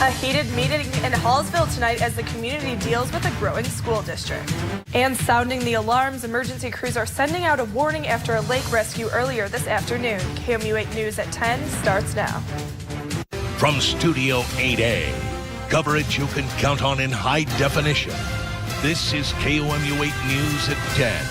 A heated meeting in Hallsville tonight as the community deals with a growing school district. And sounding the alarms, emergency crews are sending out a warning after a lake rescue earlier this afternoon. KOMU8 News at 10 starts now. From Studio 8A, coverage you can count on in high definition. This is KOMU8 News at 10.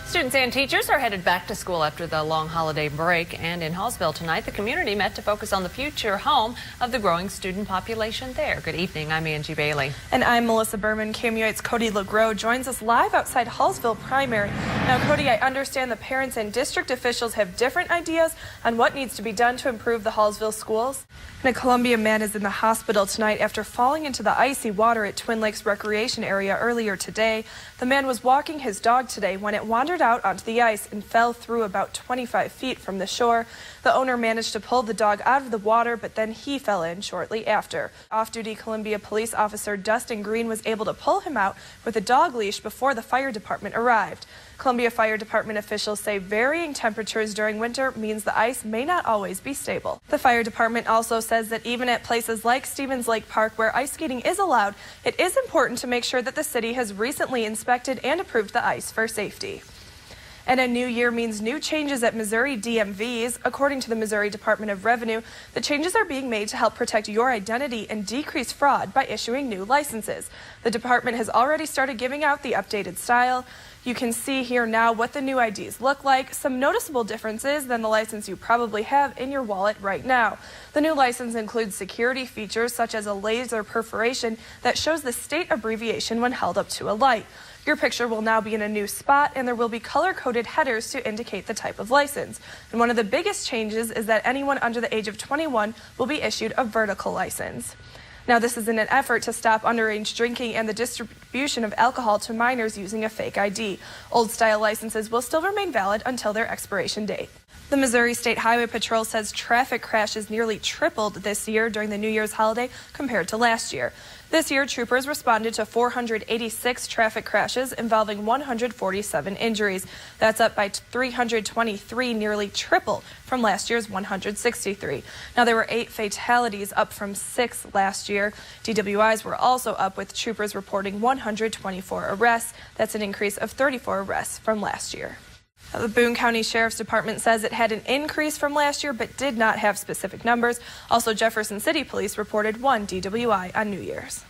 Students and teachers are headed back to school after the long holiday break, and in Hallsville tonight, the community met to focus on the future home of the growing student population there. Good evening, I'm Angie Bailey. And I'm Melissa Berman. KOMU8's Cody LeGros joins us live outside Hallsville Primary. Now, Cody, I understand the parents and district officials have different ideas on what needs to be done to improve the Hallsville schools. And a Columbia man is in the hospital tonight after falling into the icy water at Twin Lakes Recreation Area earlier today. The man was walking his dog today when it wandered out onto the ice and fell through about 25 feet from the shore. The owner managed to pull the dog out of the water, but then he fell in shortly after. Off-duty Columbia police officer Dustin Green was able to pull him out with a dog leash before the fire department arrived. Columbia Fire Department officials say varying temperatures during winter means the ice may not always be stable. The fire department also says that even at places like Stevens Lake Park, where ice skating is allowed, it is important to make sure that the city has recently inspected and approved the ice for safety. And a new year means new changes at Missouri DMVs. According to the Missouri Department of Revenue, the changes are being made to help protect your identity and decrease fraud by issuing new licenses. The department has already started giving out the updated style. You can see here now what the new IDs look like. Some noticeable differences than the license you probably have in your wallet right now. The new license includes security features such as a laser perforation that shows the state abbreviation when held up to a light. Your picture will now be in a new spot, and there will be color-coded headers to indicate the type of license. And one of the biggest changes is that anyone under the age of 21 will be issued a vertical license. Now, this is in an effort to stop underage drinking and the distribution of alcohol to minors using a fake ID. Old-style licenses will still remain valid until their expiration date. The Missouri State Highway Patrol says traffic crashes nearly tripled this year during the New Year's holiday compared to last year. This year, troopers responded to 486 traffic crashes involving 147 injuries. That's up by 323, nearly triple from last year's 163. Now, there were 8 fatalities, up from 6 last year. DWIs were also up, with troopers reporting 124 arrests. That's an increase of 34 arrests from last year. The Boone County Sheriff's Department says it had an increase from last year, but did not have specific numbers. Also, Jefferson City Police reported 1 DWI on New Year's.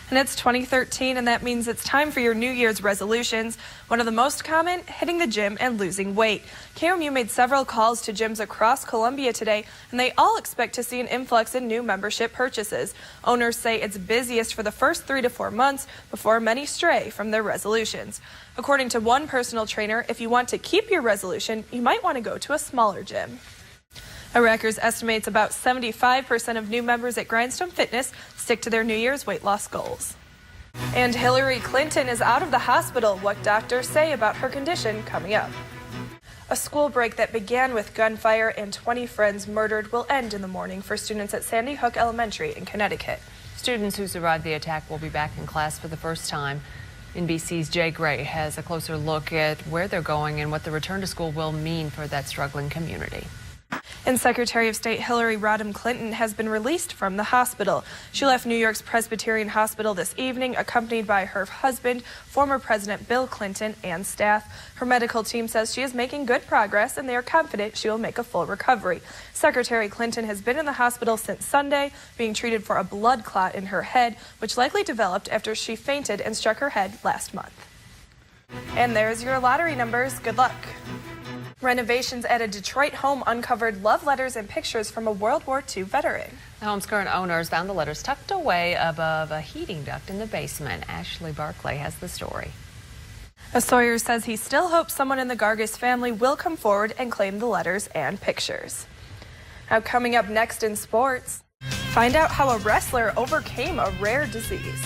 And it's 2013, and that means it's time for your New Year's resolutions. One of the most common, hitting the gym and losing weight. KOMU made several calls to gyms across Columbia today, and they all expect to see an influx in new membership purchases. Owners say it's busiest for the first 3 to 4 months before many stray from their resolutions. According to one personal trainer, if you want to keep your resolution, you might want to go to a smaller gym. Rikers estimates about 75% of new members at Grindstone Fitness stick to their New Year's weight loss goals. And Hillary Clinton is out of the hospital. What doctors say about her condition coming up. A school break that began with gunfire and 20 friends murdered will end in the morning for students at Sandy Hook Elementary in Connecticut. Students who survived the attack will be back in class for the first time. NBC's Jay Gray has a closer look at where they're going and what the return to school will mean for that struggling community. And Secretary of State Hillary Rodham Clinton has been released from the hospital. She left New York's Presbyterian Hospital this evening, accompanied by her husband, former President Bill Clinton, and staff. Her medical team says she is making good progress, and they are confident she will make a full recovery. Secretary Clinton has been in the hospital since Sunday, being treated for a blood clot in her head, which likely developed after she fainted and struck her head last month. And there's your lottery numbers. Good luck. Renovations at a Detroit home uncovered love letters and pictures from a World War II veteran. The home's current owners found the letters tucked away above a heating duct in the basement. Ashley Barclay has the story. A Sawyer says he still hopes someone in the Gargis family will come forward and claim the letters and pictures. Now, coming up next in sports, find out how a wrestler overcame a rare disease.